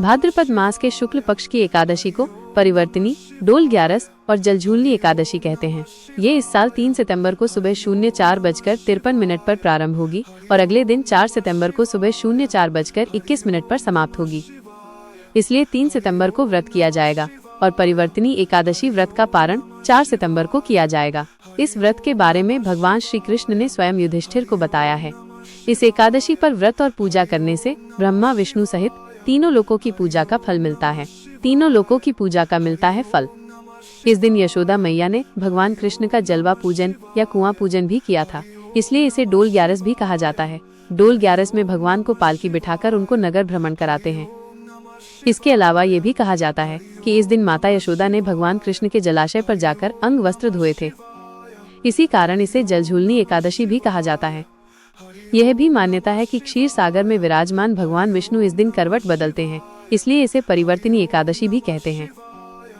भाद्रपद मास के शुक्ल पक्ष की एकादशी को परिवर्तनी, डोल ग्यारस और जलझूलनी एकादशी कहते हैं। ये इस साल 3 सितंबर को सुबह 04:53 पर प्रारंभ होगी और अगले दिन 4 सितंबर को सुबह 04:21 पर समाप्त होगी। इसलिए 3 सितंबर को व्रत किया जाएगा और परिवर्तनी एकादशी व्रत का पारण 4 सितंबर को किया जाएगा। इस व्रत के बारे में भगवान श्री कृष्ण ने स्वयं युधिष्ठिर को बताया है। इस एकादशी पर व्रत और पूजा करने से ब्रह्मा विष्णु सहित तीनों लोकों की पूजा का फल मिलता है। तीनों लोकों की पूजा का मिलता है फल। इस दिन यशोदा मैया ने भगवान कृष्ण का जलवा पूजन या कुआं पूजन भी किया था, इसलिए इसे डोल ग्यारस भी कहा जाता है। डोल ग्यारस में भगवान को पालकी बिठाकर उनको नगर भ्रमण कराते हैं। इसके अलावा ये भी कहा जाता है कि इस दिन माता यशोदा ने भगवान कृष्ण के जलाशय पर जाकर अंग वस्त्र धोए थे। इसी कारण इसे जलझूलनी एकादशी भी कहा जाता है। यह भी मान्यता है कि क्षीर सागर में विराजमान भगवान विष्णु इस दिन करवट बदलते हैं, इसलिए इसे परिवर्तनी एकादशी भी कहते हैं।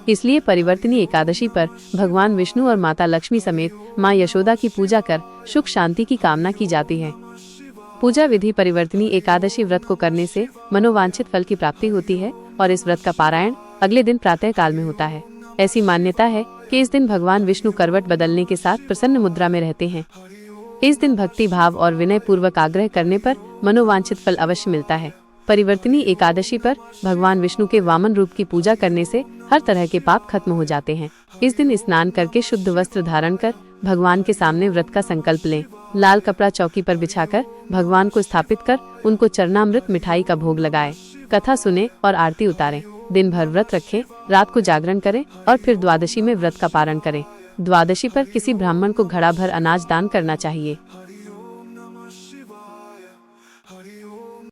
इसलिए परिवर्तनी एकादशी पर भगवान विष्णु और माता लक्ष्मी समेत मां यशोदा की पूजा कर सुख शांति की कामना की जाती है। पूजा विधि परिवर्तनी एकादशी व्रत को करने से मनोवांछित फल की प्राप्ति होती है और इस व्रत का पारायण अगले दिन प्रातः काल में होता है। ऐसी मान्यता है कि इस दिन भगवान विष्णु करवट बदलने के साथ प्रसन्न मुद्रा में रहते हैं। इस दिन भक्ति भाव और विनय पूर्वक आग्रह करने पर मनोवांछित फल अवश्य मिलता है। परिवर्तनी एकादशी पर भगवान विष्णु के वामन रूप की पूजा करने से हर तरह के पाप खत्म हो जाते हैं। इस दिन स्नान करके शुद्ध वस्त्र धारण कर भगवान के सामने व्रत का संकल्प लें। लाल कपड़ा चौकी पर बिछाकर भगवान को स्थापित कर उनको चरणामृत मिठाई का भोग लगाएं। कथा सुने और आरती उतारें। दिन भर व्रत रखें, रात को जागरण करें और फिर द्वादशी में व्रत का पारण करें। द्वादशी पर किसी ब्राह्मण को घड़ा भर अनाज दान करना चाहिए।